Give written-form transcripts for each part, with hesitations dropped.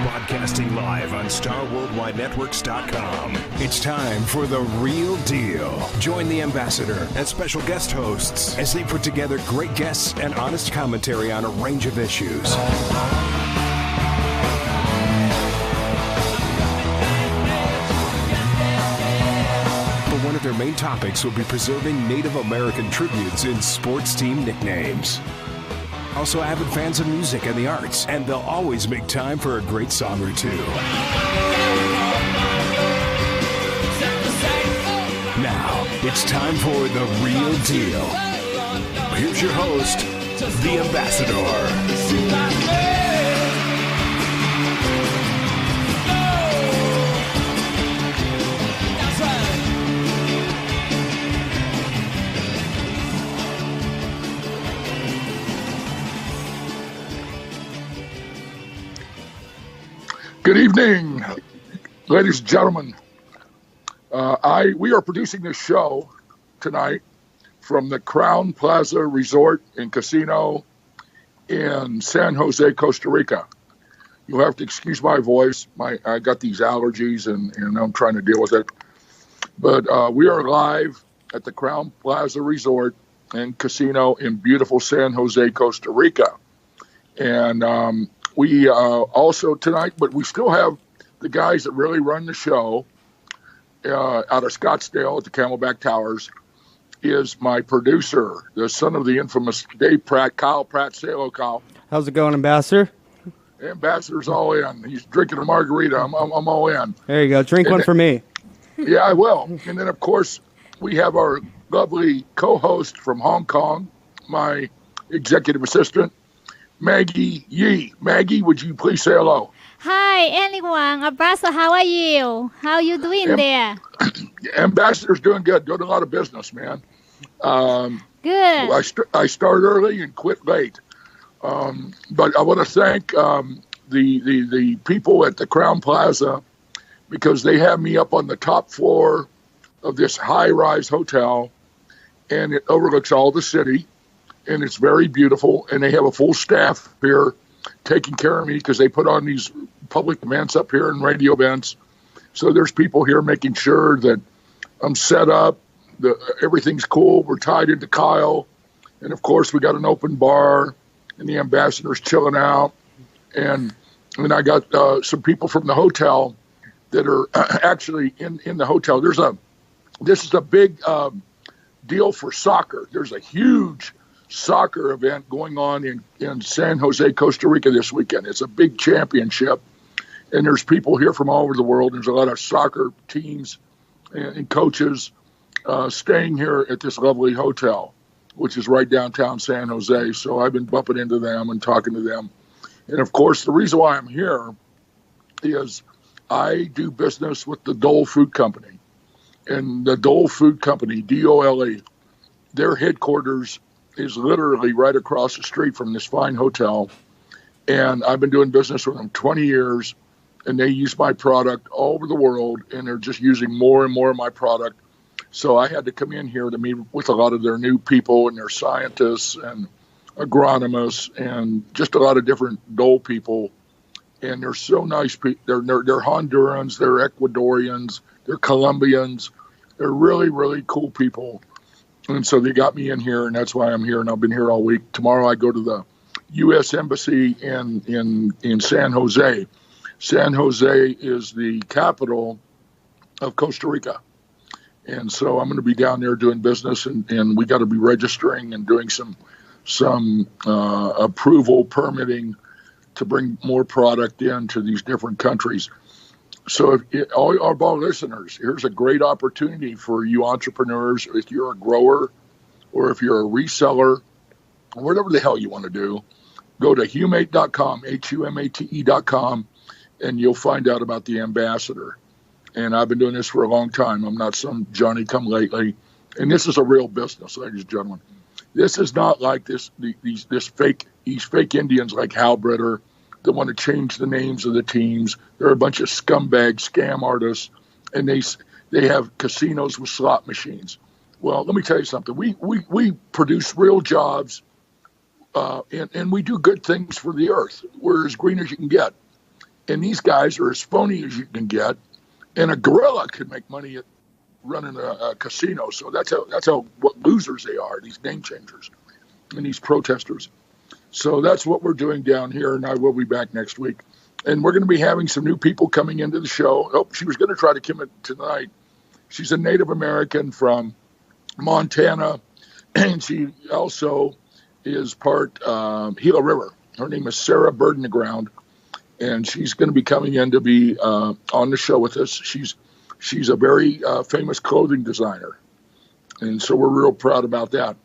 Broadcasting live on StarWorldWideNetworks.com. It's time for The Real Deal. Join the ambassador and special guest hosts as they put together great guests and honest commentary on a range of issues. But one of their main topics will be preserving Native American tributes in sports team nicknames. Also avid fans of music and the arts, and they'll always make time for a great song or two. Now, it's time for The Real Deal. Here's your host, the Ambassador. Good evening, ladies and gentlemen. We are producing this show tonight from the Crown Plaza Resort and Casino in San Jose, Costa Rica. You'll have to excuse my voice. I got these allergies and I'm trying to deal with it. But we are live at the Crown Plaza Resort and Casino in beautiful San Jose, Costa Rica. And we also tonight, but we still have the guys that really run the show out of Scottsdale at the Camelback Towers, is my producer, the son of the infamous Dave Pratt, Kyle Pratt. Say hello, Kyle. How's it going, Ambassador? Ambassador's all in. He's drinking a margarita. I'm all in. There you go. Drink one for me. Yeah, I will. And then, of course, we have our lovely co-host from Hong Kong, my executive assistant, Maggie Yee. Maggie, would you please say hello? Hi, everyone. Ambassador, how are you? How are you doing there? Ambassador's doing good. Doing a lot of business, man. Good. I start early and quit late. But I want to thank the people at the Crown Plaza, because they have me up on the top floor of this high-rise hotel, and it overlooks all the city. And it's very beautiful, and they have a full staff here taking care of me because they put on these public events up here and radio events. So there's people here making sure that I'm set up, everything's cool. We're tied into Kyle. And, of course, we got an open bar, and the ambassador's chilling out. And I got some people from the hotel that are actually in the hotel. This is a big deal for soccer. There's a huge soccer event going on in San Jose, Costa Rica this weekend. It's a big championship, and there's people here from all over the world. There's a lot of soccer teams and coaches staying here at this lovely hotel, which is right downtown San Jose. So I've been bumping into them and talking to them. And, of course, the reason why I'm here is I do business with the Dole Food Company. And the Dole Food Company, D-O-L-E, their headquarters is literally right across the street from this fine hotel. And I've been doing business with them 20 years, and they use my product all over the world, and they're just using more and more of my product. So I had to come in here to meet with a lot of their new people and their scientists and agronomists and just a lot of different Dole people. And they're so nice. They're Hondurans, they're Ecuadorians, they're Colombians. They're really, really cool people. And so they got me in here, and that's why I'm here, and I've been here all week. Tomorrow I go to the U.S. Embassy in San Jose. San Jose is the capital of Costa Rica. And so I'm going to be down there doing business, and we got to be registering and doing some approval permitting to bring more product into these different countries. So all our listeners, here's a great opportunity for you entrepreneurs. If you're a grower or if you're a reseller, or whatever the hell you want to do, go to humate.com, humate.com, and you'll find out about the ambassador. And I've been doing this for a long time. I'm not some Johnny-come-lately. And this is a real business, ladies and gentlemen. This is not like these fake Indians like Halbritter that want to change the names of the teams. They're a bunch of scumbag scam artists, and they have casinos with slot machines. Well, let me tell you something. We produce real jobs and we do good things for the earth. We're as green as you can get. And these guys are as phony as you can get. And a gorilla can make money at running a casino. So that's how what losers they are, these name changers and these protesters. So that's what we're doing down here, and I will be back next week. And we're going to be having some new people coming into the show. Oh, she was going to try to come in tonight. She's a Native American from Montana, and she also is part Gila River. Her name is Sarah Bird in the Ground, and she's going to be coming in to be on the show with us. She's a very famous clothing designer, and so we're real proud about that.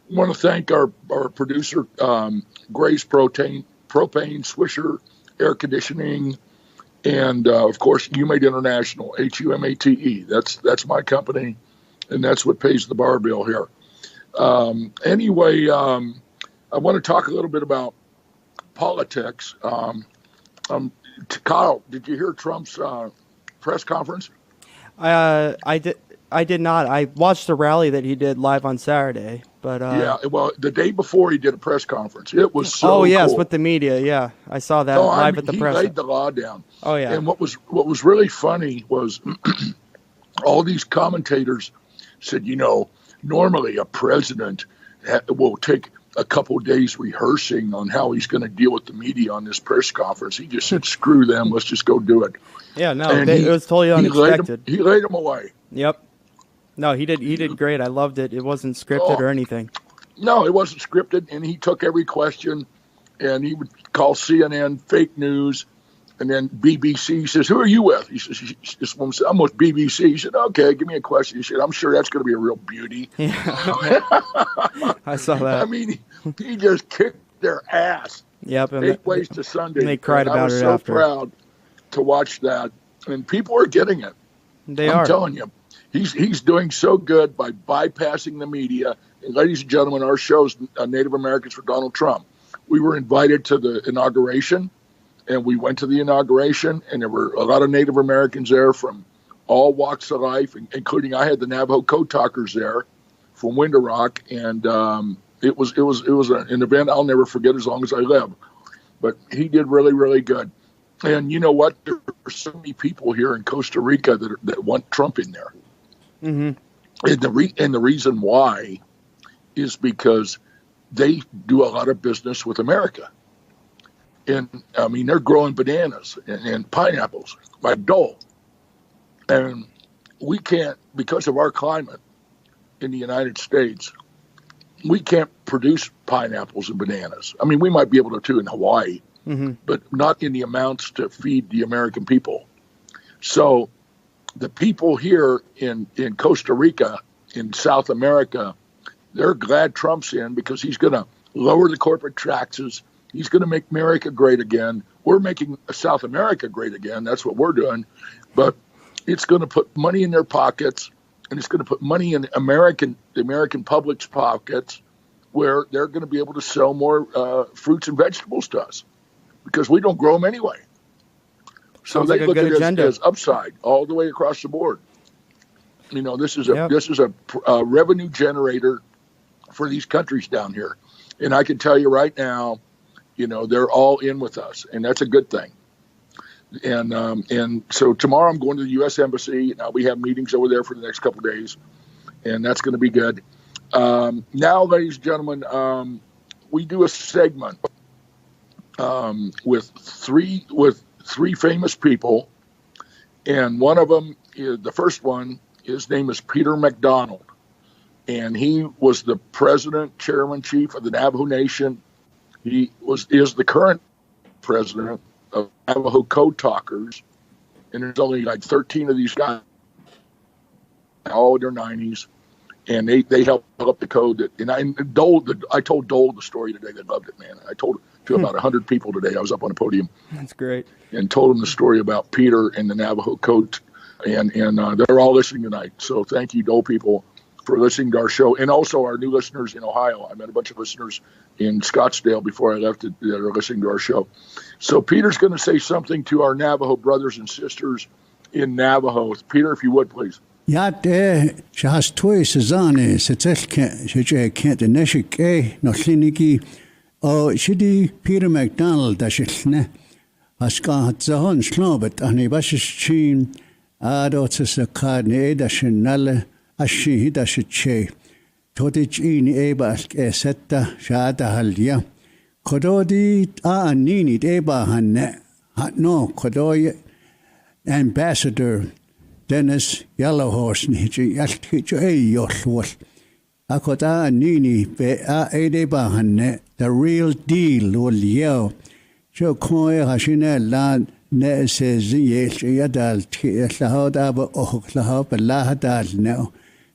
I want to thank our producer, Grace Propane, Swisher Air Conditioning, and of course, Humate International, HUMATE. That's my company, and that's what pays the bar bill here. Anyway, I want to talk a little bit about politics. Kyle, did you hear Trump's press conference? I did not. I watched the rally that he did live on Saturday, but yeah. Well, the day before he did a press conference. It was so. Oh yes, cool. With the media. Yeah, I saw that live at the press. He laid the law down. Oh yeah. And what was really funny was all these commentators said, normally a president will take a couple days rehearsing on how he's going to deal with the media on this press conference. He just said, "Screw them. Let's just go do it." Yeah, no, it was totally unexpected. He laid them away. Yep. No, he did great. I loved it. It wasn't scripted or anything. No, it wasn't scripted, and he took every question, and he would call CNN fake news, and then BBC. He says, "Who are you with?" He says, "This woman said, I'm with BBC." He said, "Okay, give me a question." He said, "I'm sure that's going to be a real beauty." Yeah. I saw that. I mean, he just kicked their ass. Yep. 8 ways to Sunday. And they cried about it after. I was so proud to watch that, and people are getting it. I'm telling you. He's doing so good by bypassing the media. And ladies and gentlemen, our show's Native Americans for Donald Trump. We were invited to the inauguration, and we went to the inauguration, and there were a lot of Native Americans there from all walks of life, including I had the Navajo Code Talkers there from Window Rock, and it was an event I'll never forget as long as I live. But he did really, really good. And you know what? There are so many people here in Costa Rica that want Trump in there. Mm-hmm. And the reason why is because they do a lot of business with America. And, I mean, they're growing bananas and pineapples like Dole. And we can't, because of our climate in the United States, we can't produce pineapples and bananas. I mean, we might be able to in Hawaii, but not in the amounts to feed the American people. So the people here in Costa Rica, in South America, they're glad Trump's in because he's going to lower the corporate taxes. He's going to make America great again. We're making South America great again. That's what we're doing. But it's going to put money in their pockets, and it's going to put money in the American public's pockets, where they're going to be able to sell more fruits and vegetables to us because we don't grow them anyway. So they look at it as upside all the way across the board. This is a revenue generator for these countries down here, and I can tell you right now, they're all in with us, and that's a good thing. And so tomorrow I'm going to the U.S. Embassy. Now we have meetings over there for the next couple of days, and that's going to be good. Now, ladies and gentlemen, we do a segment with three famous people, and one of them is the first one. His name is Peter MacDonald, and he was the president, chairman, chief of the Navajo Nation. He is the current president of Navajo Code Talkers, and there's only like 13 of these guys, all in their 90s, and they helped up the code. I told Dole the story today. They loved it, man. I told it to about 100 people today. I was up on a podium. That's great. And told them the story about Peter and the Navajo Code, and they're all listening tonight. So thank you, Dole people, for listening to our show, and also our new listeners in Ohio. I met a bunch of listeners in Scottsdale before I left that are listening to our show. So Peter's going to say something to our Navajo brothers and sisters in Navajo. Peter, if you would, please. Yate shas toy sezane setel kent neshike no kliniki Shidi Peter McDonald dashilne. Aska zahon slobet ani bashin adots a card ne dashinale ashi dashiche. Totich in eba esetta shada haldia. Kododi nini eba hanne. No kodoy Ambassador Dennis Yellowhorse niji yalticho yoshwal. Akoda nini be eba hanne. The real deal will yell. Jo koi hashine land ne says yes yadal lahada ba lahaba lahadal now.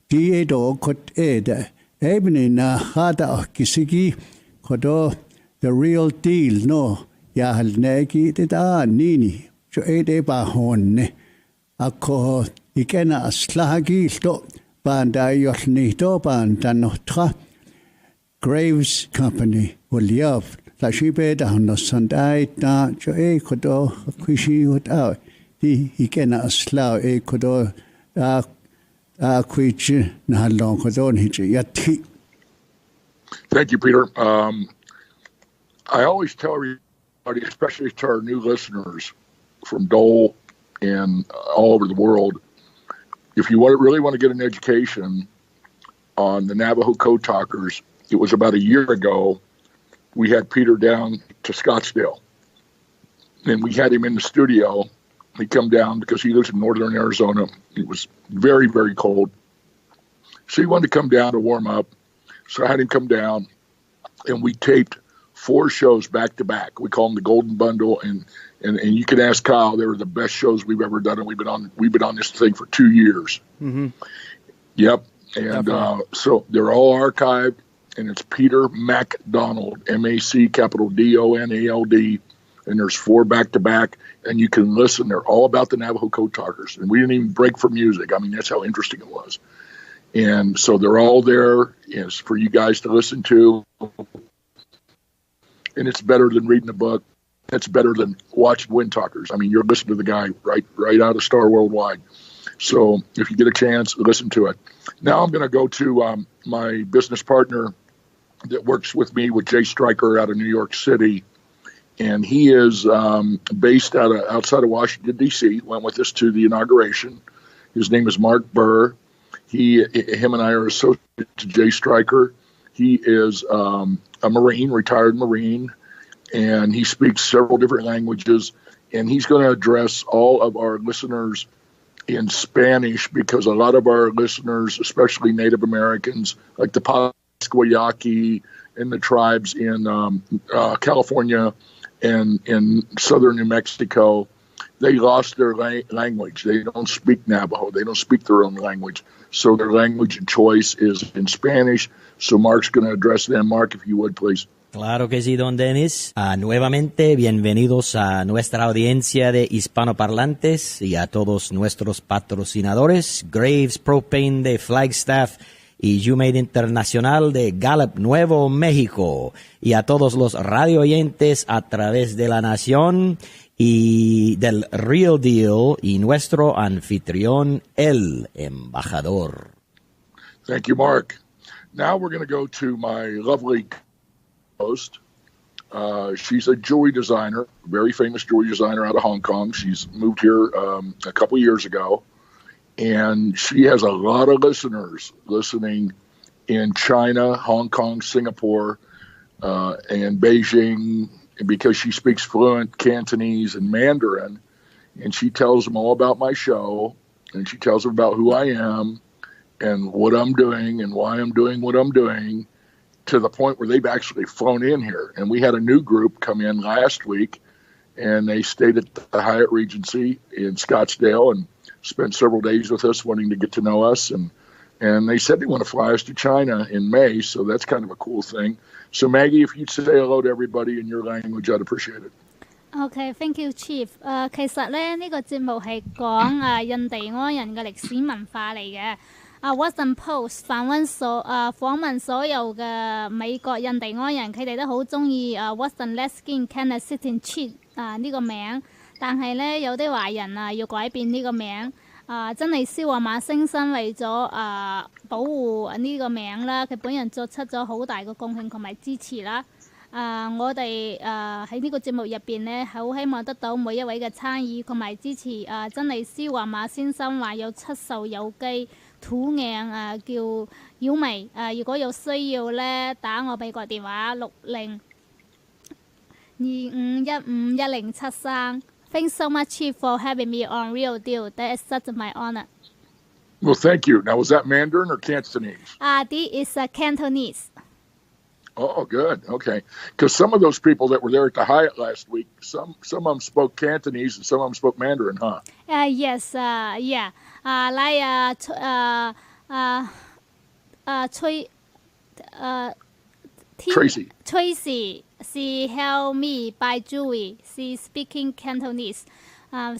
Die do kot eda. Ebony na hada kisigi kodo the real deal no yahal negi da nini jo eba honne. Ako ikena aslagi sto banda yoshni to banda notra. Graves Company will love. La shibe da no Sunday da jo kodo kwishi without he can slow kodo kwichi na long kodo hichi yati. Thank you, Peter. I always tell everybody, especially to our new listeners from Dole and all over the world, if you really want to get an education on the Navajo Code Talkers, it was about a year ago. We had Peter down to Scottsdale, and we had him in the studio. He come down because he lives in northern Arizona. It was very, very cold. So he wanted to come down to warm up. So I had him come down, and we taped 4 shows back to back. We call them the Golden Bundle, and you can ask Kyle. They were the best shows we've ever done, and we've been on this thing for 2 years. Mm-hmm. Yep, and so they're all archived. And it's Peter MacDonald, M-A-C capital D-O-N-A-L-D, and there's 4 back-to-back, and you can listen. They're all about the Navajo Code Talkers, and we didn't even break for music. I mean, that's how interesting it was. And so they're all there. It's for you guys to listen to, and it's better than reading a book. It's better than watching Wind Talkers. I mean, you're listening to the guy right out of Star Worldwide. So if you get a chance, listen to it. Now I'm going to go to my business partner that works with me with Jay Stryker out of New York City. And he is based outside of Washington, D.C., went with us to the inauguration. His name is Mark Burr. Him and I are associated to Jay Stryker. He is a Marine, retired Marine, and he speaks several different languages. And he's going to address all of our listeners in Spanish because a lot of our listeners, especially Native Americans, like the Pasquayaki and the tribes in California and in southern New Mexico, they lost their language. They don't speak Navajo. They don't speak their own language. So their language of choice is in Spanish. So Mark's going to address them. Mark, if you would, please. Claro que sí, don Dennis. Nuevamente, bienvenidos a nuestra audiencia de hispanoparlantes y a todos nuestros patrocinadores, Graves Propane de Flagstaff y YouMade Internacional de Gallup, Nuevo México, y a todos los radio oyentes a través de la nación y del Real Deal y nuestro anfitrión, el embajador. Thank you, Mark. Now we're going to go to my lovely host. She's a jewelry designer, very famous jewelry designer out of Hong Kong. She's moved here a couple years ago, and she has a lot of listeners listening in China, Hong Kong, Singapore, and Beijing, because she speaks fluent Cantonese and Mandarin, and she tells them all about my show, and she tells them about who I am and what I'm doing and why I'm doing what I'm doing, to the point where they've actually flown in here. And we had a new group come in last week, and they stayed at the Hyatt Regency in Scottsdale and spent several days with us wanting to get to know us. And they said they want to fly us to China in May, so that's kind of a cool thing. So Maggie, if you'd say hello to everybody in your language, I'd appreciate it. Okay, thank you, Chief. 其實咧呢個節目係講印第安人嘅歷史文化嚟嘅。Washington Post 訪問所有嘅美國印第安人，佢哋都好中意Washington Redskins Kansas City Chiefs 呢個名，但係咧有啲華人要改變呢個名，真係蕭亞馬星生為咗保護呢個名啦，佢本人作出咗好大嘅貢獻同埋支持啦。我哋喺呢個節目入邊呢，好希望得到每一位嘅參與同埋支持。真理師華馬先生話有出售有機土壤叫妖媚。如果有需要呢，打我美國電話6025151073。Thanks so much, Chief, for having me on Real Deal. That is such my honor. Well, thank you. Now, was that Mandarin or Cantonese? This is Cantonese. Oh, good. Okay. Because some of those people that were there at the Hyatt last week, some of them spoke Cantonese and some of them spoke Mandarin, huh? Yes, yeah. Like Tracy, she helped me by Julie. She speaking Cantonese.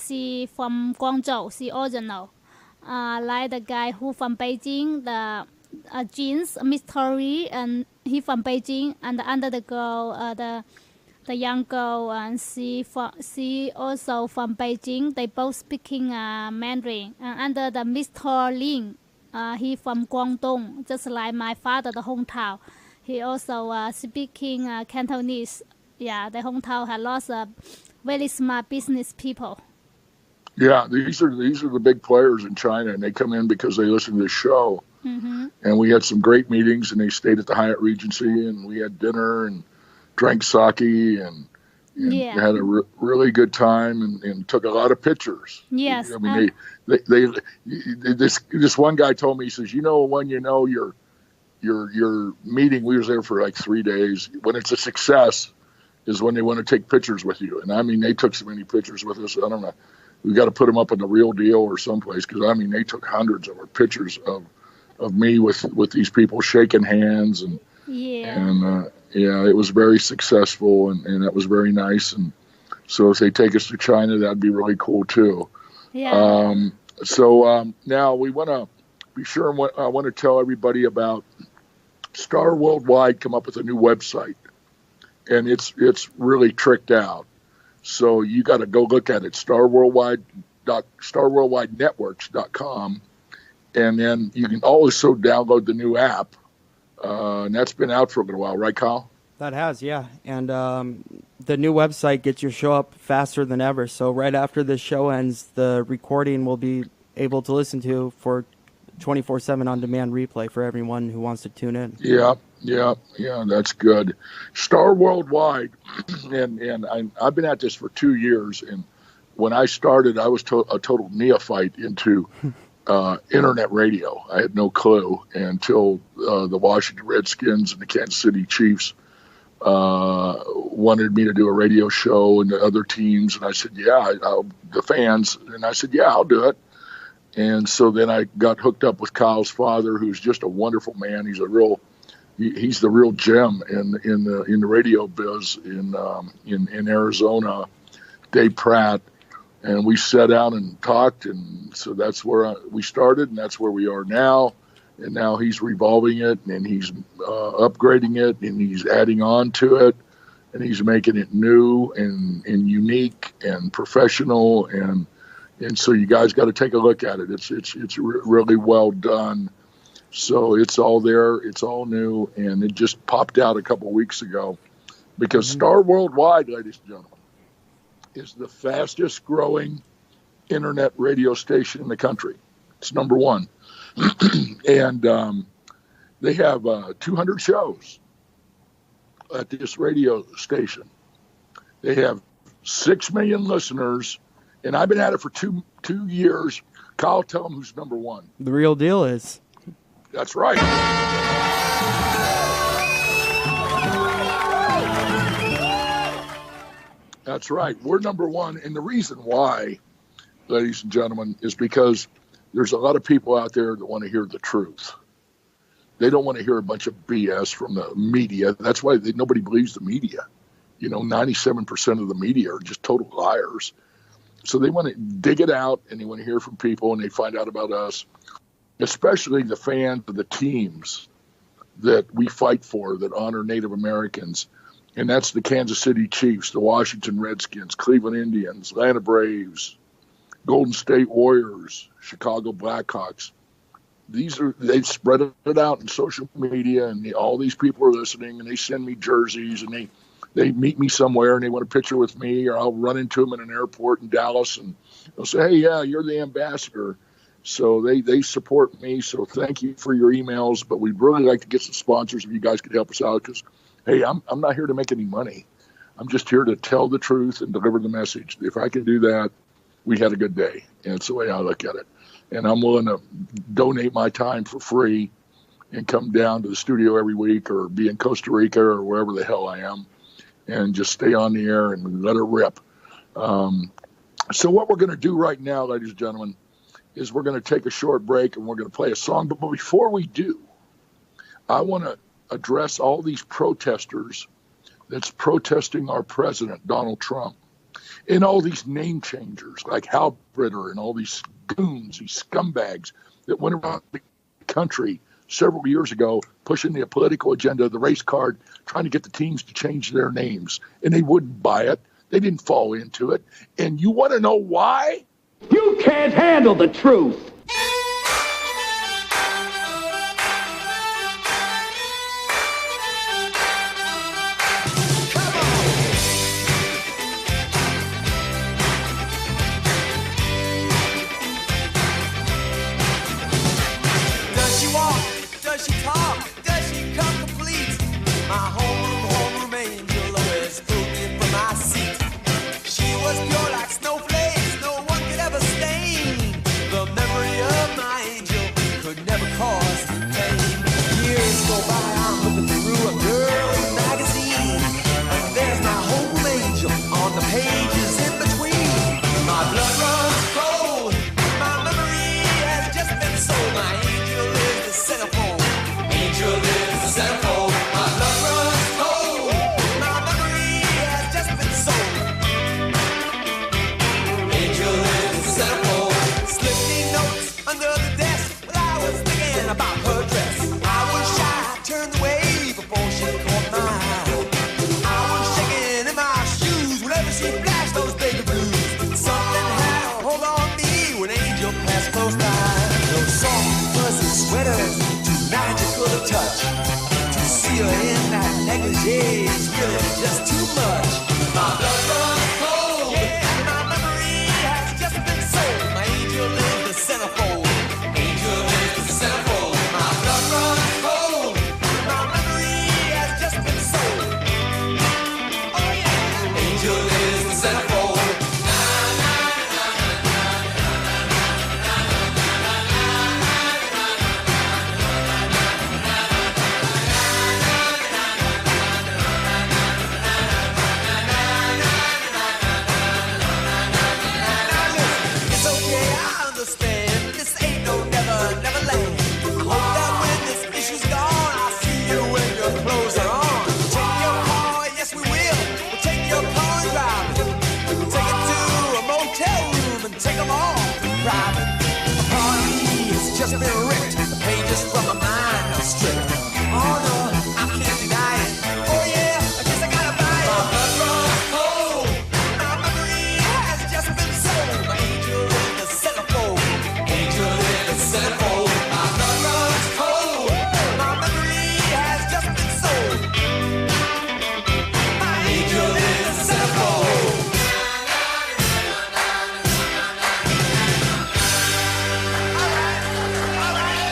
She from Guangzhou. She original. Like the guy who from Beijing, the Jeans, Mr. Lee, and he from Beijing. And under the girl, the young girl, and she also from Beijing. They both speaking Mandarin. And under the Mr. Lin, he from Guangdong, just like my father, the hometown. He also speaking Cantonese. Yeah, the hometown has lots of very smart business people. Yeah, these are the big players in China, and they come in because they listen to the show. Mm-hmm. And we had some great meetings, and they stayed at the Hyatt Regency, and we had dinner and drank sake and had a really good time and took a lot of pictures. Yes. I mean, this one guy told me, he says, when your meeting, we was there for like 3 days. When it's a success is when they want to take pictures with you. And I mean, they took so many pictures with us. I don't know. We got to put them up in the Real Deal or someplace. Cause I mean, they took hundreds of pictures of me with these people shaking hands and it was very successful and that was very nice. And so if they take us to China, that'd be really cool too. Yeah. Now we want to be sure. I want to tell everybody about Star Worldwide come up with a new website, and it's really tricked out. So you got to go look at it, starworldwidenetworks.com, and then you can also download the new app, and that's been out for a little while, right, Kyle? That has, yeah. And the new website gets your show up faster than ever. So right after the show ends, the recording will be able to listen to for 24/7 on-demand replay for everyone who wants to tune in. Yeah, that's good. Star Worldwide, and I've been at this for 2 years, and when I started, I was a total neophyte into internet radio. I had no clue until the Washington Redskins and the Kansas City Chiefs wanted me to do a radio show and the other teams, and I said, the fans, and I said, I'll do it. And so then I got hooked up with Kyle's father, who's just a wonderful man. He's he's the real gem in the radio biz in Arizona, Dave Pratt, and we sat down and talked, and so that's where we started, and that's where we are now. And now he's revolving it, and he's upgrading it, and he's adding on to it, and he's making it new and unique and professional and so you guys got to take a look at it. It's really well done. So it's all there. It's all new. And it just popped out a couple of weeks ago because Star Worldwide, ladies and gentlemen, is the fastest growing internet radio station in the country. It's number one. And they have 200 shows at this radio station. They have 6 million listeners. And I've been at it for two years. Kyle, tell them who's number one. The Real Deal is. That's right. That's right. We're number one. And the reason why, ladies and gentlemen, is because there's a lot of people out there that want to hear the truth. They don't want to hear a bunch of BS from the media. That's why nobody believes the media. 97% of the media are just total liars. So they want to dig it out, and they want to hear from people, and they find out about us, especially the fans of the teams that we fight for that honor Native Americans. And that's the Kansas City Chiefs, the Washington Redskins, Cleveland Indians, Atlanta Braves, Golden State Warriors, Chicago Blackhawks. They've spread it out in social media, and all these people are listening, and they send me jerseys, and they meet me somewhere and they want a picture with me, or I'll run into them in an airport in Dallas and they'll say, hey, yeah, you're the ambassador. So they support me. So thank you for your emails. But we'd really like to get some sponsors if you guys could help us out, because, hey, I'm not here to make any money. I'm just here to tell the truth and deliver the message. If I can do that, we had a good day. And it's the way I look at it. And I'm willing to donate my time for free and come down to the studio every week, or be in Costa Rica or wherever the hell I am, and just stay on the air and let it rip. So what we're going to do right now, ladies and gentlemen, is we're going to take a short break and we're going to play a song. But before we do, I want to address all these protesters that's protesting our president, Donald Trump, and all these name changers like Hal Britter and all these goons, these scumbags that went around the country several years ago pushing the political agenda of the race card, trying to get the teams to change their names. And they wouldn't buy it. They didn't fall into it. And you want to know why? You can't handle the truth. Does she walk? Does she talk? Does she come complete? My homeroom angel always pulled me from my seat. She was pure like snowflakes, no one could ever stain. The memory of my angel could never cause me pain. Years go by, I'm looking through a girl's magazine, and there's my home angel on the pages in between. My blood runs cold, my memory has just been sold. My angel is the centerfold, angel is the centerfold. My blood runs cold, my memory has just been sold. Angel is the centerfold. Slipped me notes under the desk while I was thinking about her dress. I was shy, turned away before she caught my eye. I was shaking in my shoes whenever she flashed those baby blues. Something had a hold on me when Angel passed close by. Those soft, fuzzy sweaters, too magical to touch. To see her in that negligee is really just too much. My blood runs cold, and my memory has just been sold. My angel is the centerfold, angel is the centerfold. My blood runs cold, my memory has just been sold. Oh yeah, angel is the centerfold. It's okay, I understand. This ain't no never land. I hope that when this issue's gone, I'll see you when your clothes are on. Take your car, yes we will. We'll take your car and drive it. We'll take it to a motel room and take them all in private. A party has just been ripped. The pages from my mind are stripped. Oh no, I can't deny it. Oh yeah, I guess I gotta buy it. My blood runs cold. My memory has just been sold. My angel is the centerfold. Angel is the centerfold. My blood runs cold. My memory has just been sold. My angel is the centerfold. All right.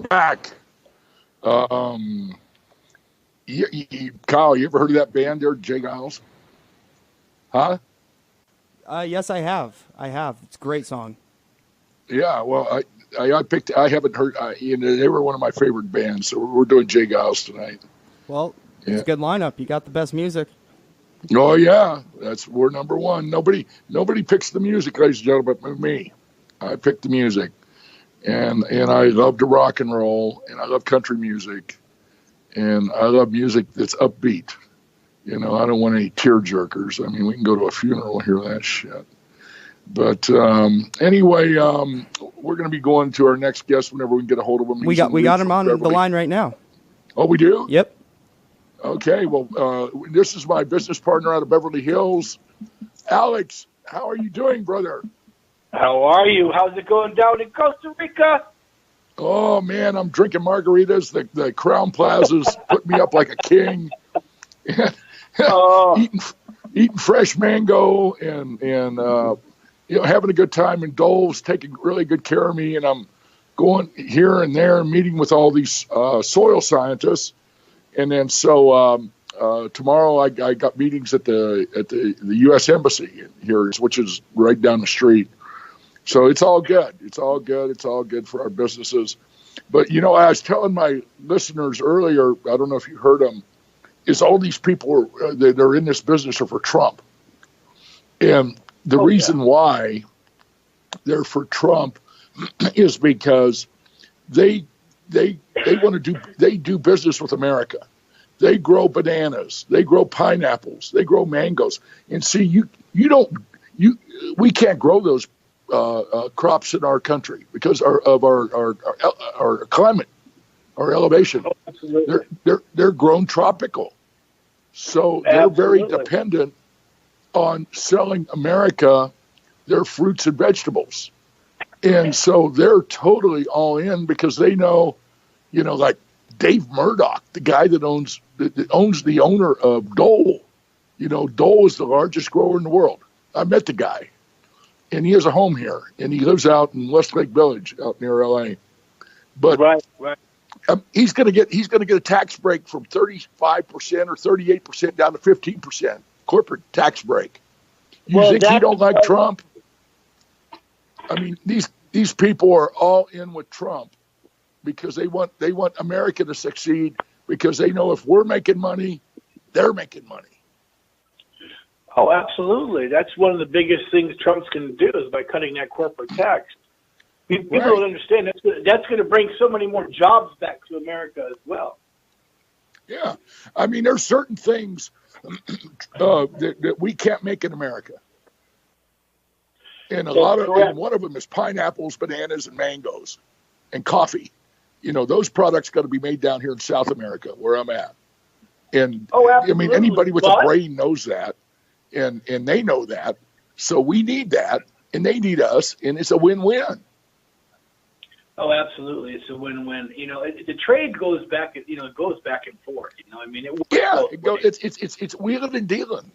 back. Kyle, you ever heard of that band there, Jay Giles? Huh? Yes, I have. It's a great song. Yeah, well, I picked. I haven't heard. They were one of my favorite bands, so we're doing Jay Giles tonight. Well, it's Yeah. a good lineup. You got the best music. Oh yeah, we're number one. Nobody picks the music, ladies and gentlemen, but me. I pick the music, and I love to rock and roll, and I love country music, and I love music that's upbeat. You know, I don't want any tear jerkers. I mean, we can go to a funeral and hear that shit. But anyway, we're going to be going to our next guest whenever we can get a hold of him. We got him on the line right now. Oh, we do? Yep. Okay, well, this is my business partner out of Beverly Hills. Alex, how are you doing, brother? How are you? How's it going down in Costa Rica? Oh, man, I'm drinking margaritas. The Crown Plaza's put me up like a king. Eating fresh mango and having a good time. And Dole's taking really good care of me. And I'm going here and there and meeting with all these soil scientists. And then so tomorrow I got meetings at the U.S. Embassy here, which is right down the street. So it's all good. It's all good. It's all good for our businesses. But, I was telling my listeners earlier, I don't know if you heard them, is all these people that are in this business are for Trump. And the reason why they're for Trump is because they do business with America. They grow bananas, they grow pineapples, they grow mangoes. And see, we can't grow those crops in our country because of our climate, our elevation. They're grown tropical, so they're very dependent on selling America their fruits and vegetables. And so they're totally all in because they know, like Dave Murdoch, the guy that owns the owner of Dole. Dole is the largest grower in the world. I met the guy, and he has a home here, and he lives out in Westlake Village, out near LA. But right. He's going to get a tax break from 35% or 38% down to 15% corporate tax break. You think he don't like Trump? I mean, these people are all in with Trump because they want America to succeed because they know if we're making money, they're making money. Oh, absolutely. That's one of the biggest things Trump's going to do is by cutting that corporate tax. People don't understand that's going to bring so many more jobs back to America as well. Yeah. I mean, there's certain things that we can't make in America. And one of them is pineapples, bananas, and mangoes, and coffee. Those products got to be made down here in South America, where I'm at. And I mean, anybody with a brain knows that, and they know that. So we need that, and they need us, and it's a win-win. Oh, absolutely, it's a win-win. The trade goes back. It goes back and forth. I mean, it's wheeling and dealing.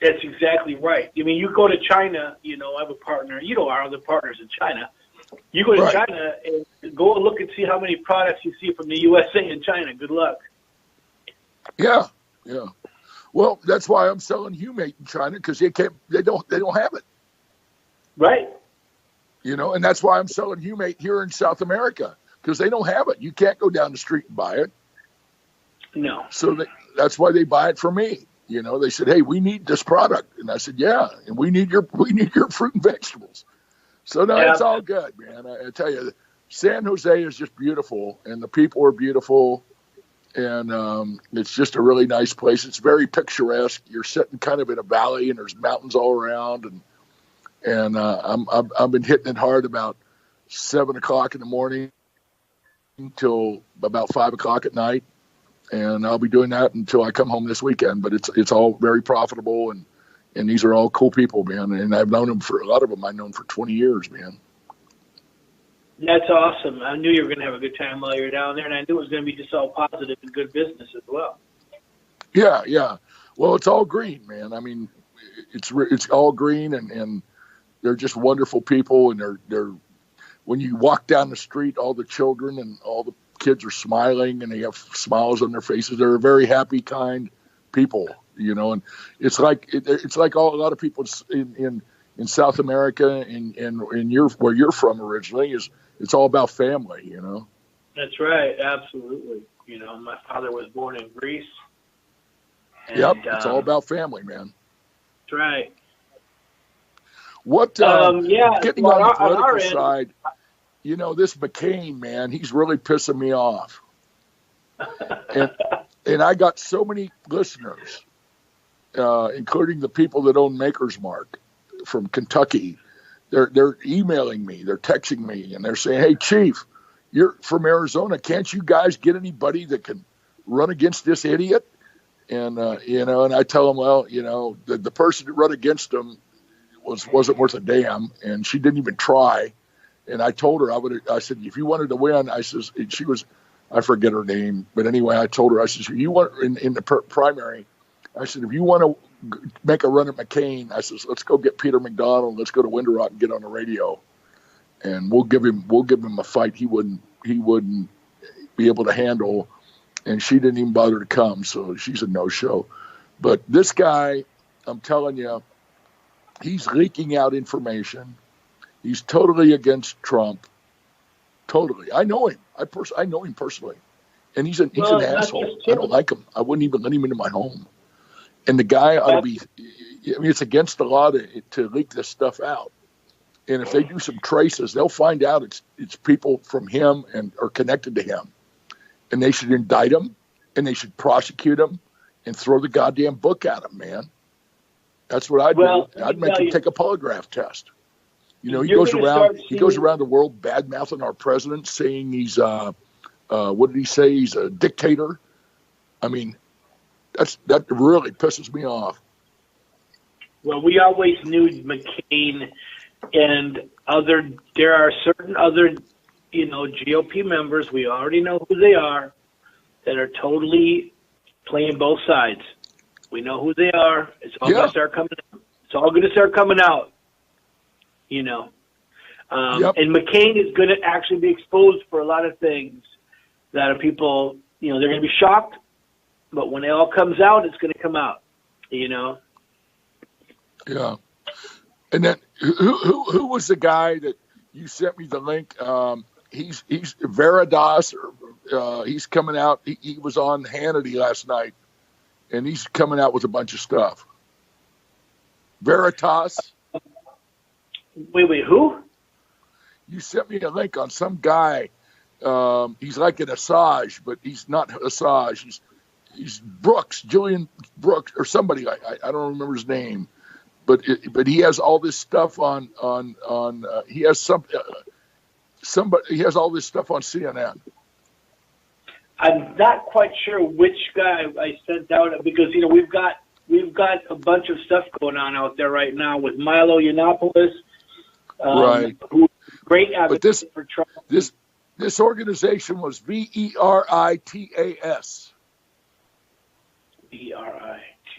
That's exactly right. I mean, you go to China, I have a partner, our other partners in China. You go to China and go and look and see how many products you see from the USA in China. Good luck. Yeah. Well, that's why I'm selling Humate in China because they don't have it. Right. And that's why I'm selling Humate here in South America because they don't have it. You can't go down the street and buy it. No. So that's why they buy it from me. They said, "Hey, we need this product," and I said, "Yeah, and we need your fruit and vegetables." So no, it's all good, man. I tell you, San Jose is just beautiful, and the people are beautiful, and it's just a really nice place. It's very picturesque. You're sitting kind of in a valley, and there's mountains all around, and I've been hitting it hard about 7 o'clock in the morning till about 5 o'clock at night. And I'll be doing that until I come home this weekend. But it's all very profitable, and these are all cool people, man. And I've known them a lot of them I've known for 20 years, man. That's awesome. I knew you were going to have a good time while you were down there, and I knew it was going to be just all positive and good business as well. Yeah. Well, it's all green, man. I mean, it's all green, and they're just wonderful people. And they're when you walk down the street, all the children and all the kids are smiling and they have smiles on their faces. They're very happy, kind people, and it's like a lot of people in in South America and where you're from originally is it's all about family, you know. That's right, absolutely. You know, my father was born in Greece. And, yep, it's all about family, man. That's right. What? Getting on the political end, side, you know, this McCain, man, he's really pissing me off. and I got so many listeners, including the people that own Maker's Mark from Kentucky. They're emailing me, they're texting me, and they're saying, "Hey, Chief, you're from Arizona. Can't you guys get anybody that can run against this idiot?" And you know, and I tell them, well, you know, the person that run against him wasn't worth a damn, and she didn't even try. And I told her I said, if you wanted to win, I says, and she was, I forget her name, but anyway, I told her, I said, if you want in the primary, I said, if you want to make a run at McCain, I says, let's go get Peter McDonald, let's go to Winter Rock and get on the radio, and we'll give him a fight he wouldn't be able to handle. And she didn't even bother to come, so she's a no-show. But this guy, I'm telling you, he's leaking out information. He's totally against Trump. Totally. I know him. I know him personally. And he's an asshole. I don't like him. I wouldn't even let him into my home. And the guy ought to be, I mean, it's against the law to leak this stuff out. And if they do some traces, they'll find out it's people from him and are connected to him. And they should indict him, and they should prosecute him, and throw the goddamn book at him, man. That's what I'd do. I'd make him take a polygraph test. You know, he goes around the world bad-mouthing our president, saying he's what did he say? He's a dictator. I mean, that really pisses me off. Well, we always knew McCain and there are certain other, you know, GOP members, we already know who they are, that are totally playing both sides. We know who they are. It's all going to start coming out. It's all going to start coming out, you know. And McCain is going to actually be exposed for a lot of things that are people, you know, they're going to be shocked, but when it all comes out, it's going to come out, you know. Yeah. And then who was the guy that you sent me the link? He's Veritas, he's coming out. He was on Hannity last night, and he's coming out with a bunch of stuff. Veritas. Wait, who? You sent me a link on some guy. He's like an Assange, but he's not Assange. He's Brooks, Julian Brooks, or somebody. I don't remember his name, but he has all this stuff on he has he has all this stuff on CNN. I'm not quite sure which guy I sent out because, you know, we've got a bunch of stuff going on out there right now with Milo Yiannopoulos, right? Who's a great advocate for Trump. This organization was VERITAS. VERITAS.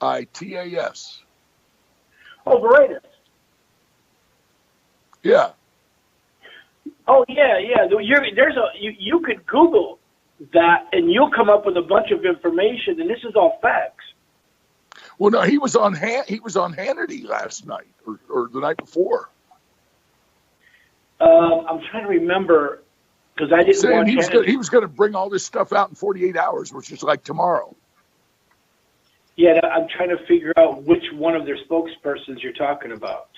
VERITAS. Oh, Veritas. Yeah. Oh, yeah. You could Google that, and you'll come up with a bunch of information, and this is all facts. Well, no, he was on Hannity last night or the night before. I'm trying to remember because I didn't watch Hannity. He was going to bring all this stuff out in 48 hours, which is like tomorrow. Yeah, I'm trying to figure out which one of their spokespersons you're talking about.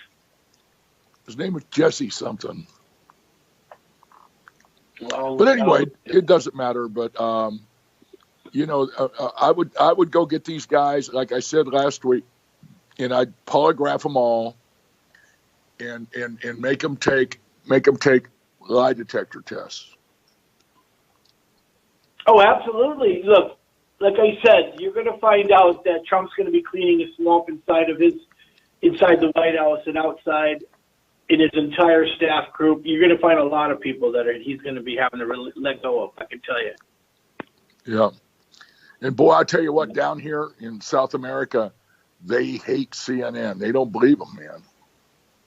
His name was Jesse something. But anyway, it doesn't matter. But you know, I would go get these guys, like I said last week, and I'd polygraph them all, and make them take lie detector tests. Oh, absolutely! Look, like I said, you're going to find out that Trump's going to be cleaning a swamp inside the White House and outside. In his entire staff group, you're going to find a lot of people that he's going to be having to really let go of, I can tell you. Yeah. And boy, I tell you what, down here in South America, they hate CNN. They don't believe them, man.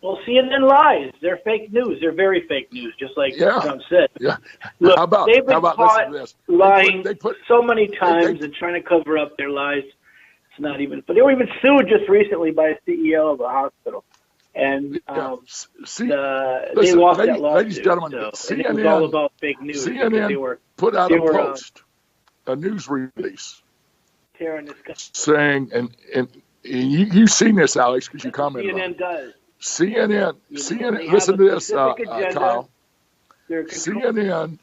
Well, CNN lies. They're fake news. They're very fake news, just like Trump said. Yeah. Look, they've been caught lying so many times and trying to cover up their lies. It's not even. But they were even sued just recently by a CEO of a hospital, and Listen, they lost that lawsuit. ladies and gentlemen, and it was all about fake news. CNN put out a post, a news release, tearing this guy. saying, and you've seen this, Alex, because you commented on CNN it. does. CNN, They listen have to a this, specific agenda. Kyle. They're CNN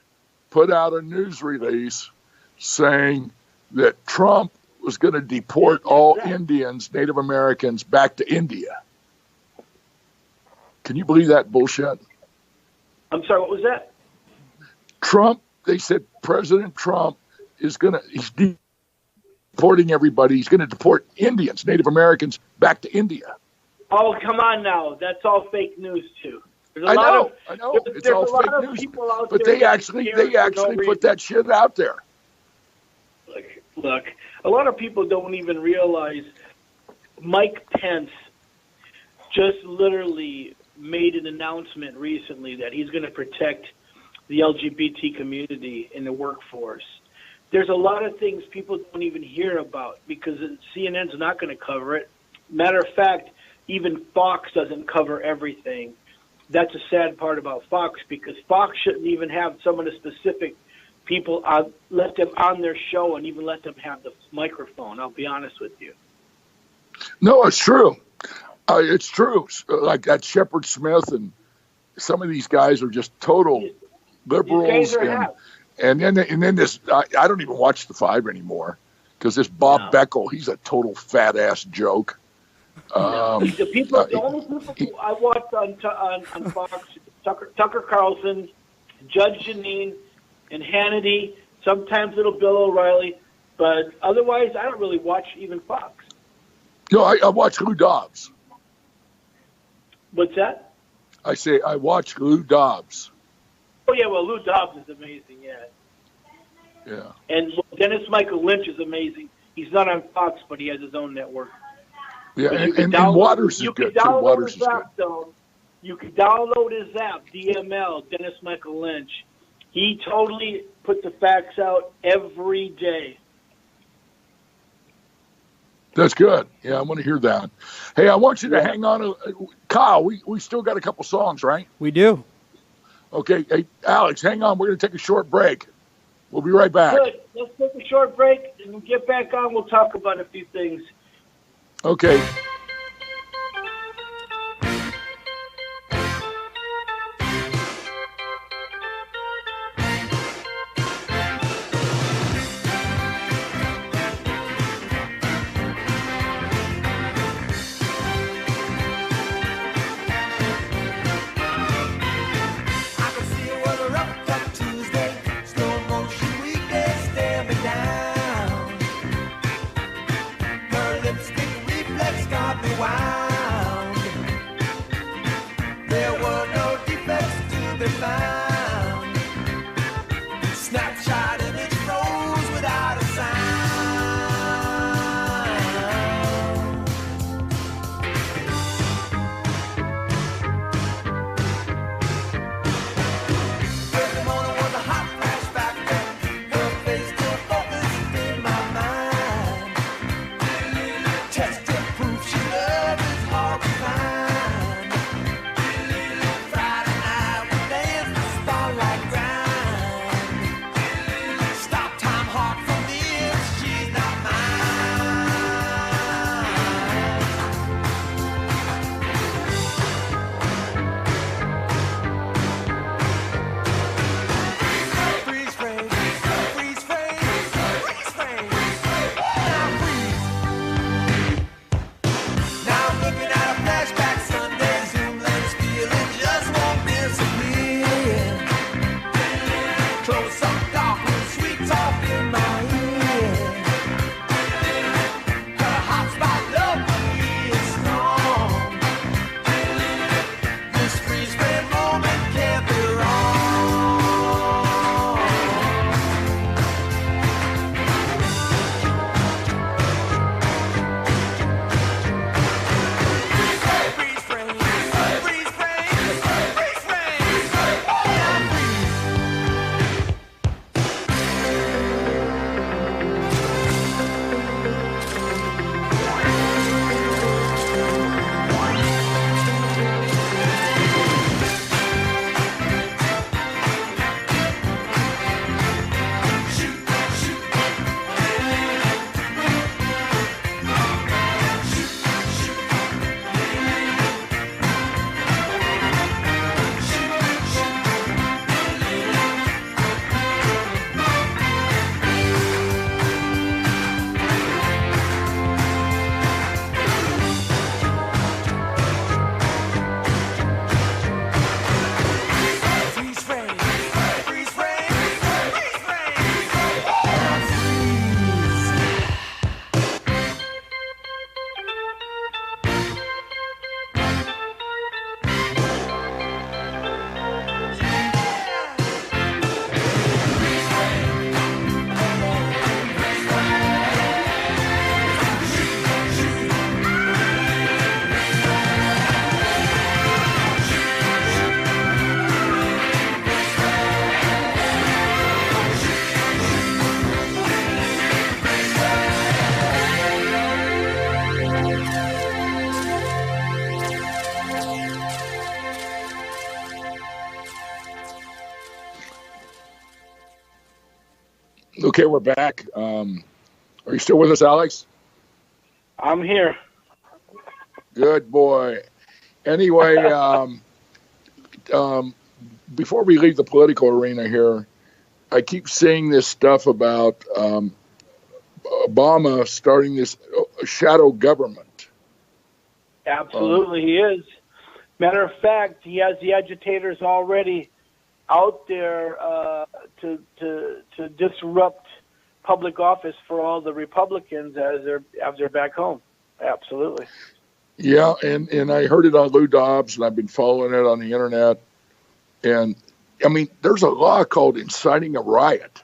put out a news release saying that Trump was going to deport all Indians, Native Americans, back to India. Can you believe that bullshit? I'm sorry, what was that? Trump, they said President Trump he's deporting everybody. He's going to deport Indians, Native Americans, back to India. Oh, come on now. That's all fake news, too. I know. It's all fake news. But they actually put that shit out there. Look, a lot of people don't even realize Mike Pence just literally made an announcement recently that he's going to protect the LGBT community in the workforce. There's a lot of things people don't even hear about because CNN's not going to cover it. Matter of fact, even Fox doesn't cover everything. That's a sad part about Fox because Fox shouldn't even have some of the specific people let them on their show and even let them have the microphone. I'll be honest with you. No, it's true. It's true. Like that Shepard Smith and some of these guys are just total liberals. And then this, I don't even watch the Five anymore because this Bob Beckel, he's a total fat ass joke. The only people who I watched on Fox, Tucker Carlson, Judge Jeanine, and Hannity, sometimes little Bill O'Reilly, but otherwise I don't really watch even Fox. No, I watch Lou Dobbs. What's that? I say I watch Lou Dobbs. Oh yeah, well Lou Dobbs is amazing, Yeah. And Dennis Michael Lynch is amazing. He's not on Fox, but he has his own network. Yeah, and Waters is good too. Waters is good. Though. You can download his app, DML, Dennis Michael Lynch. He totally puts the facts out every day. That's good. Yeah, I want to hear that. Hey, I want you to hang on. Kyle, we still got a couple songs, right? We do. Okay. Hey, Alex, hang on. We're going to take a short break. We'll be right back. Good. Let's take a short break and we'll get back on. We'll talk about a few things. Okay. Lipstick reflex gone. Okay, we're back. Are you still with us, Alex? I'm here. Good boy. Anyway, before we leave the political arena here, I keep seeing this stuff about Obama starting this shadow government. Absolutely, he is. Matter of fact, he has the agitators already out there to disrupt public office for all the Republicans as they're back home. Absolutely. Yeah, and I heard it on Lou Dobbs, and I've been following it on the internet. And, I mean, there's a law called inciting a riot,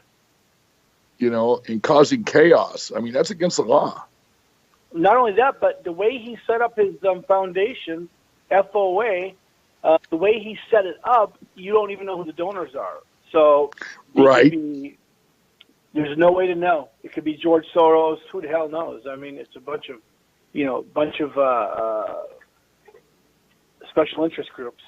and causing chaos. I mean, that's against the law. Not only that, but the way he set up his foundation, FOA, the way he set it up, you don't even know who the donors are. So, right. There's no way to know. It could be George Soros. Who the hell knows? I mean, it's a bunch of special interest groups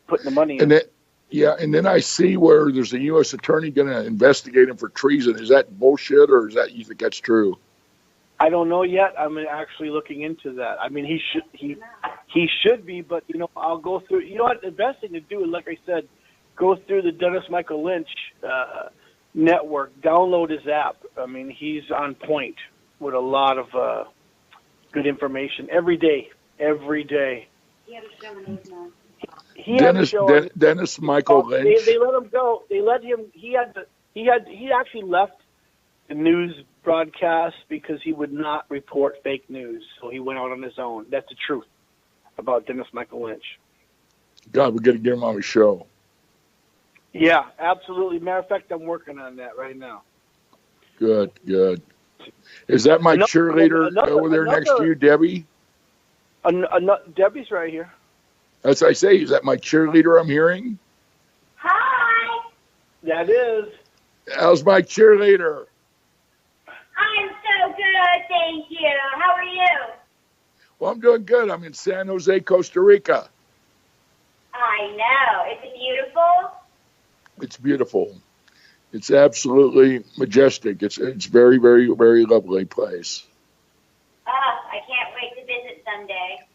putting the money in. And then I see where there's a U.S. attorney going to investigate him for treason. Is that bullshit, or is that you think that's true? I don't know yet. I'm actually looking into that. I mean, he should be, but I'll go through. You know what? The best thing to do is, like I said, go through the Dennis Michael Lynch network. Download his app. I mean, he's on point with a lot of good information every day. Every day. Dennis Michael Lynch. They let him go. They let him. He actually left the news broadcast because he would not report fake news. So he went out on his own. That's the truth about Dennis Michael Lynch. God, we're going to get him on the show. Yeah, absolutely. Matter of fact, I'm working on that right now. Good. Is that my cheerleader over there next to you, Debbie? Debbie's right here. As I say, is that my cheerleader I'm hearing? Hi. That is. How's my cheerleader? I'm so good, thank you. How are you? Well, I'm doing good. I'm in San Jose, Costa Rica. I know. Is it beautiful? It's beautiful. It's absolutely majestic. It's very, very, very lovely place. I can't wait to visit someday.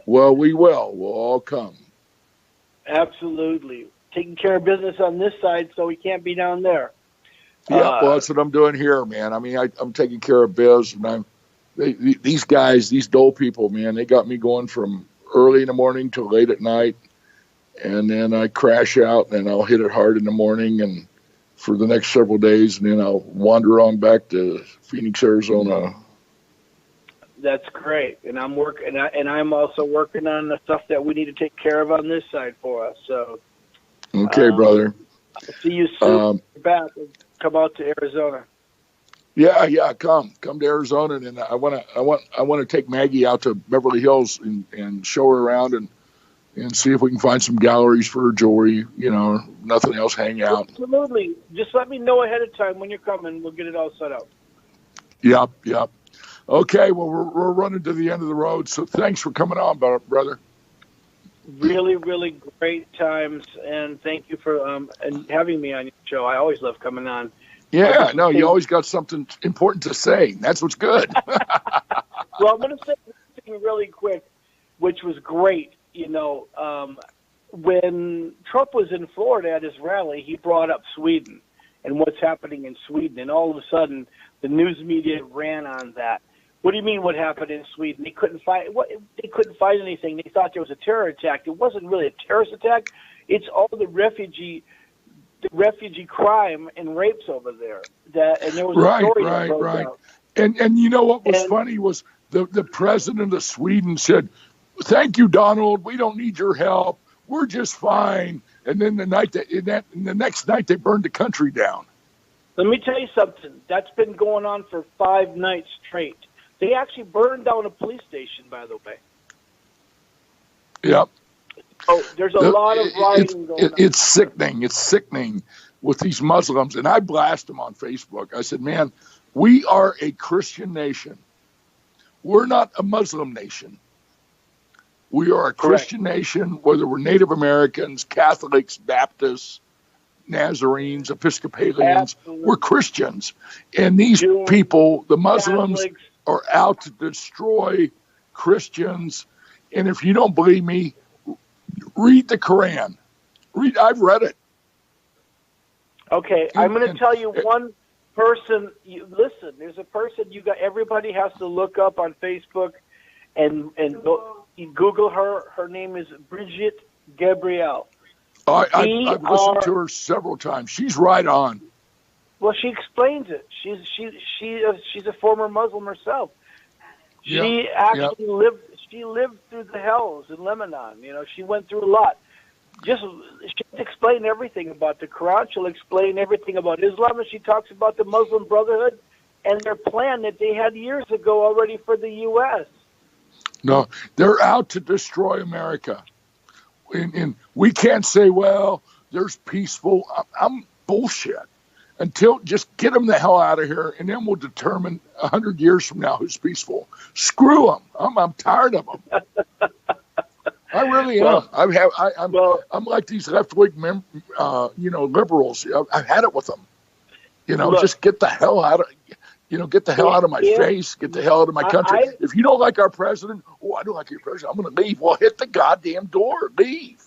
Well, we will. We'll all come. Absolutely. Taking care of business on this side, so we can't be down there. Yeah, well, that's what I'm doing here, man. I mean, I'm taking care of biz, and these guys, these Dole people, man, they got me going from early in the morning till late at night, and then I crash out, and I'll hit it hard in the morning, and for the next several days, and then I'll wander on back to Phoenix, Arizona. That's great, and I'm I'm also working on the stuff that we need to take care of on this side for us. So, okay, brother. I'll see you soon. Back and come out to Arizona. Yeah, come to Arizona, and I want to take Maggie out to Beverly Hills and show her around and see if we can find some galleries for her jewelry. Nothing else, hang out. Absolutely. Just let me know ahead of time when you're coming. We'll get it all set up. Yep. Okay, well, we're running to the end of the road, so thanks for coming on, brother. Really, really great times, and thank you for and having me on your show. I always love coming on. Yeah, no, you always got something important to say. That's what's good. Well, I'm going to say something really quick, which was great. When Trump was in Florida at his rally, he brought up Sweden and what's happening in Sweden, and all of a sudden, the news media ran on that. What do you mean? What happened in Sweden? They couldn't find anything. They thought there was a terror attack. It wasn't really a terrorist attack. It's all the refugee crime and rapes over there. And there was a story that broke out. And you know what was funny was the president of Sweden said, "Thank you, Donald. We don't need your help. We're just fine." And then the next night they burned the country down. Let me tell you something. That's been going on for 5 nights straight. They actually burned down a police station, by the way. Yep. So there's a lot of rioting going on. It's sickening. It's sickening with these Muslims. And I blast them on Facebook. I said, man, we are a Christian nation. We're not a Muslim nation. We are a Christian nation, whether we're Native Americans, Catholics, Baptists, Nazarenes, Episcopalians. Absolutely. We're Christians. And these people, the Muslims, Catholics. are out to destroy Christians. And if you don't believe me, read the Quran. I've read it. Okay, I'm going to tell you one person. Listen, there's a person everybody has to look up on Facebook and Google her. Her name is Brigitte Gabriel. I've listened to her several times. She's right on. Well, she explains it. She's a former Muslim herself. She actually lived. She lived through the hells in Lebanon. She went through a lot. She'll explain everything about the Quran. She'll explain everything about Islam, and she talks about the Muslim Brotherhood and their plan that they had years ago already for the U.S. No, they're out to destroy America. And we can't say, well, there's peaceful. I'm bullshit. Just get them the hell out of here, and then we'll determine 100 years from now who's peaceful. Screw them. I'm tired of them. I really am. I'm like these left-wing, liberals. I've had it with them. Just get the hell out of. Get the hell out of my face. Get the hell out of my country. If you don't like our president, I don't like your president. I'm going to leave. Well, hit the goddamn door. Leave.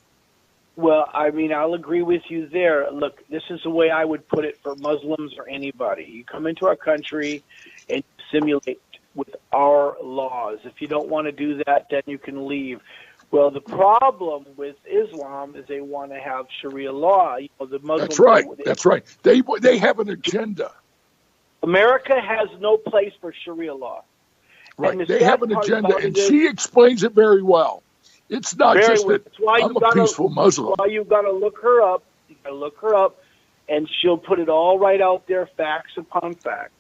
Well, I'll agree with you there. Look, this is the way I would put it for Muslims or anybody. You come into our country and simulate with our laws. If you don't want to do that, then you can leave. Well, the problem with Islam is they want to have Sharia law. The Muslims. That's right. They have an agenda. America has no place for Sharia law. Right. They have an agenda, and she explains it very well. It's not just that I'm a peaceful Muslim. That's why you've got to look her up. You've got to look her up, and she'll put it all right out there, facts upon facts.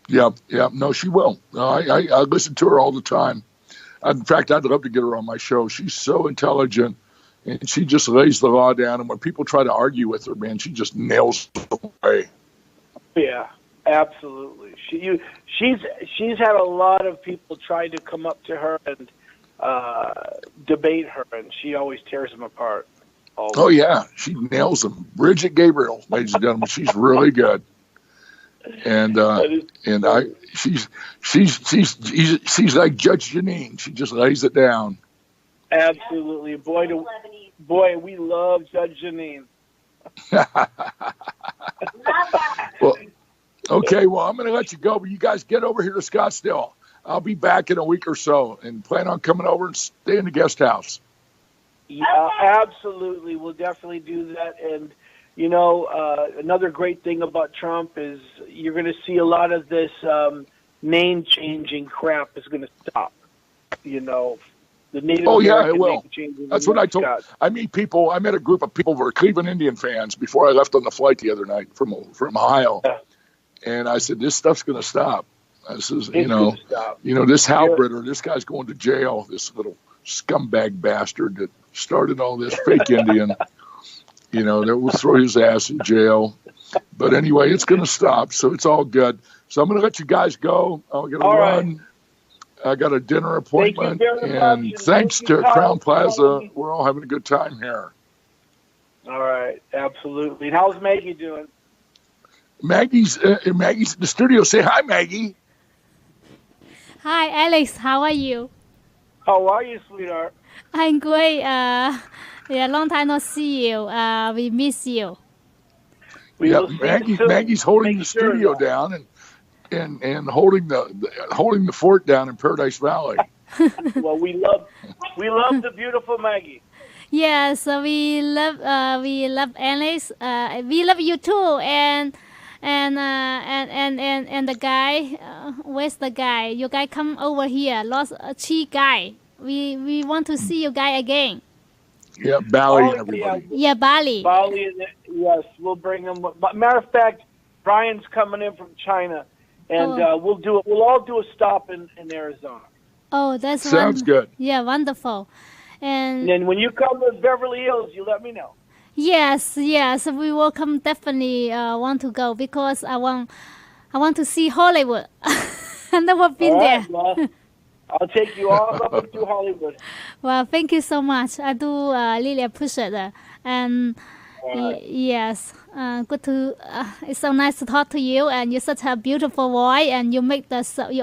Yeah. No, she will. I listen to her all the time. In fact, I'd love to get her on my show. She's so intelligent, and she just lays the law down. And when people try to argue with her, man, she just nails it away. Yeah, absolutely. She's had a lot of people try to come up to her and debate her, and she always tears them apart. Oh yeah, she nails them. Brigitte Gabriel, ladies and gentlemen, she's really good. And she's like Judge Janine. She just lays it down. Absolutely, boy, we love Judge Janine. Well, okay, well, I'm going to let you go, but you guys get over here to Scottsdale. I'll be back in a week or so, and plan on coming over and stay in the guest house. Yeah, absolutely, we'll definitely do that. And another great thing about Trump is you're going to see a lot of this name-changing crap is going to stop. The Native American it will. That's what I told. I met a group of people who were Cleveland Indian fans before I left on the flight the other night from Ohio. Yeah. And I said, this stuff's going to stop. This is, this Halbritter, this guy's going to jail, this little scumbag bastard that started all this fake Indian. That will throw his ass in jail. But anyway, it's going to stop, so it's all good. So I'm going to let you guys go. I'm going to run. Right. I got a dinner appointment. And thanks to Crown Plaza, we're all having a good time here. All right, absolutely. And how's Maggie doing? Maggie's in the studio. Say hi, Maggie. Hi, Alex. How are you? How are you, sweetheart? I'm great. Long time no see you. We miss you. Maggie's holding the studio down and holding the fort down in Paradise Valley. Well, we love the beautiful Maggie. Yeah, so we love Alex. We love you too, and the guy. Where's the guy? You guy come over here. Lost Chi guy. We want to see you guy again. Yeah, Bali and everybody. Yeah, Bali. Yes, we'll bring him. Matter of fact, Brian's coming in from China, and we'll all do a stop in Arizona. Oh, that's sounds good. Yeah, wonderful. And then when you come to Beverly Hills, you let me know. Yes, we will come. Definitely want to go because I want to see Hollywood. I've never been there. Well, I'll take you all up into Hollywood. Well, thank you so much. I do really appreciate it. And yes, good to. It's so nice to talk to you. And you're such a beautiful voice, and you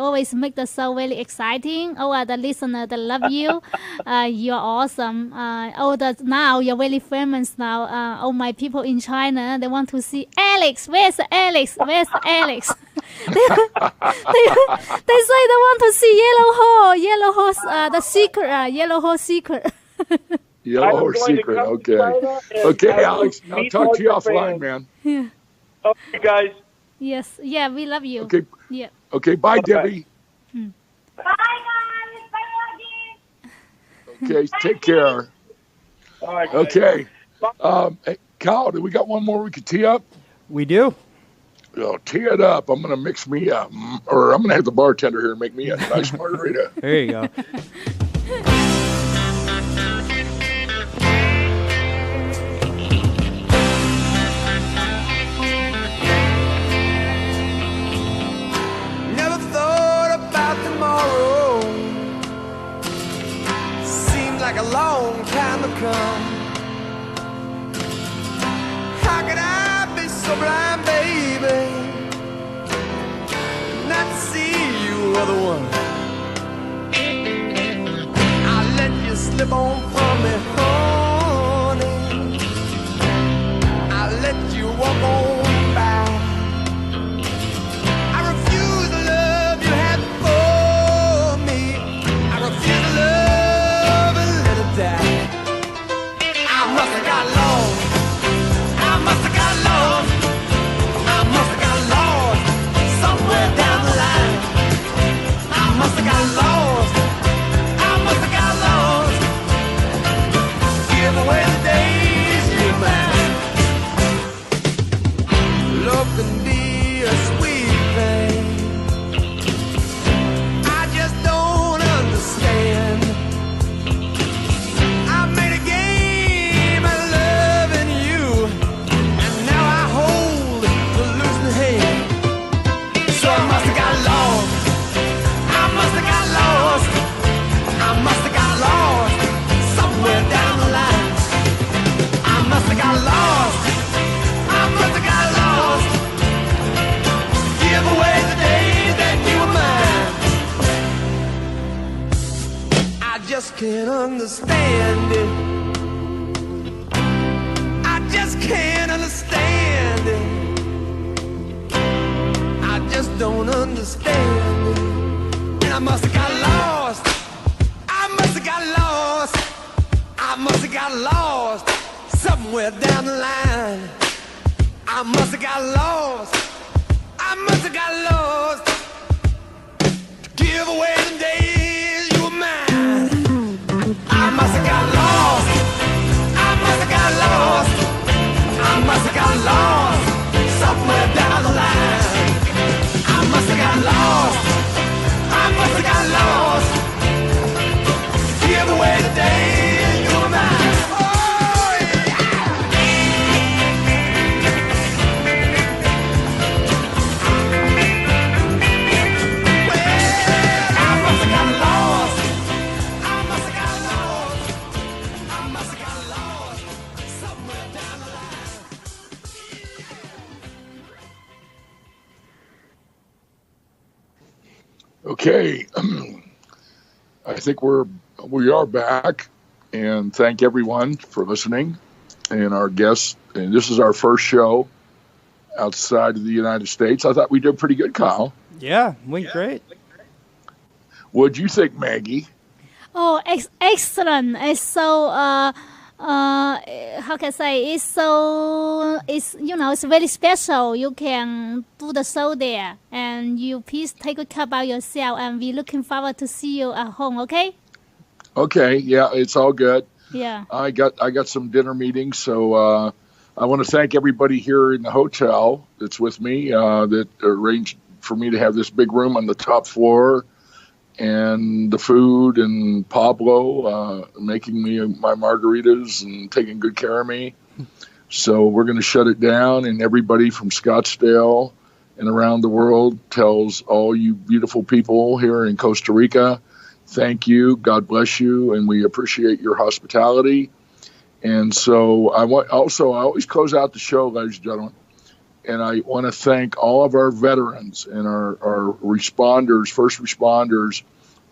always make the show really exciting. Oh, the listener that love you. You're awesome. Now you're really famous now. All my people in China, they want to see Alex. Where's Alex? Where's Alex? they say they want to see yellow horse, the secret, yellow horse secret. Yellow horse secret. Okay, Alex. I'll talk to you offline, man. Yeah. Okay, guys. Yes. Yeah, we love you. Okay. Yeah. Okay. Bye, Debbie. Bye, guys. Bye, Augie. Okay. Take care. All right, guys. Okay. Hey, Kyle, do we got one more we could tee up? We do. Oh, tee it up. I'm going to mix me up. Or I'm going to have the bartender here make me a nice margarita. There you go. Never thought about tomorrow. Seemed like a long time to come. How could I be so blind, baby, not see you are the one? I let you slip on from me, honey. I let you walk on by. I refuse the love you had for me. I refuse to love and let it die. I must have got lost. I must have got lost. I must have got lost somewhere down the line. I must have got lost. I must have got lost. Give away the days you're mine. Love can be a sweet thing. I just don't understand. I made a game of loving you, and now I hold the losing hand. So I must have got lost. I must have got lost. I must have got lost somewhere down the line. I must have got lost. I must have got lost. Give away the days that you were mine. I just can't understand it. I just can't understand it. I just don't understand it. And I must have got lost. I must have got lost. I must have got lost somewhere down the line. I must have got lost. I must have got lost to give away the days you were mine. I must have got lost. I must have got lost. I must have got lost somewhere down the line. I must have got lost. I must have got lost to give away the days you were mine. Oh, yeah. Okay. I think we are back, and thank everyone for listening and our guests. And this is our first show outside of the United States. I thought we did pretty good, Kyle. Yeah, went great. What'd you think, Maggie? Oh, excellent! It's so how can I say? It's it's very special. You can do the show there, and you please take good care about yourself. And we're looking forward to see you at home. Okay? Okay, yeah, it's all good. Yeah. I got some dinner meetings, so I want to thank everybody here in the hotel that's with me that arranged for me to have this big room on the top floor, and the food, and Pablo making me my margaritas and taking good care of me. So we're going to shut it down, and everybody from Scottsdale and around the world tells all you beautiful people here in Costa Rica thank you. God bless you, and we appreciate your hospitality. And so I always close out the show, ladies and gentlemen, and I want to thank all of our veterans and our responders, first responders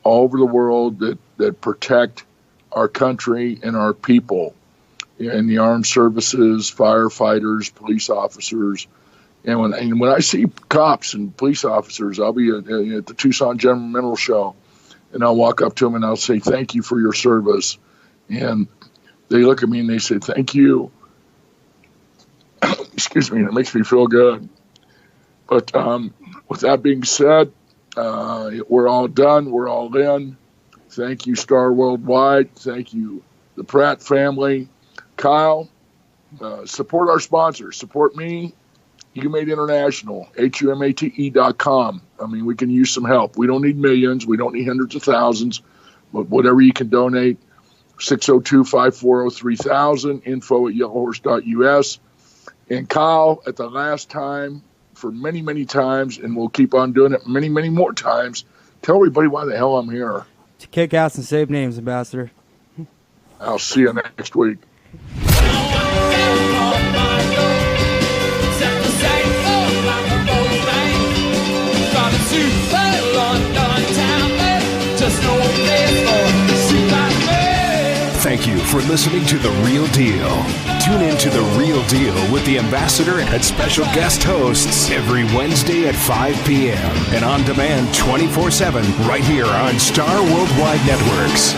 all over the world that protect our country and our people in the armed services, firefighters, police officers. And when I see cops and police officers, I'll be at the Tucson General Mineral Show, and I'll walk up to them and I'll say, thank you for your service. And they look at me and they say, thank you. Excuse me, and it makes me feel good. But with that being said, we're all done. We're all in. Thank you, Star Worldwide. Thank you, the Pratt family. Kyle, support our sponsors. Support me, Humate International, HUMATE.com. I mean, we can use some help. We don't need millions. We don't need hundreds of thousands. But whatever you can donate, 602-540-3000, info@yellowhorse.us. And Kyle, at the last time, for many, many times, and we'll keep on doing it many, many more times, tell everybody why the hell I'm here. To kick ass and save names, Ambassador. I'll see you next week. Thank you for listening to The Real Deal. Tune in to The Real Deal with the Ambassador and special guest hosts every Wednesday at 5 p.m. and on demand 24/7 right here on Star Worldwide Networks.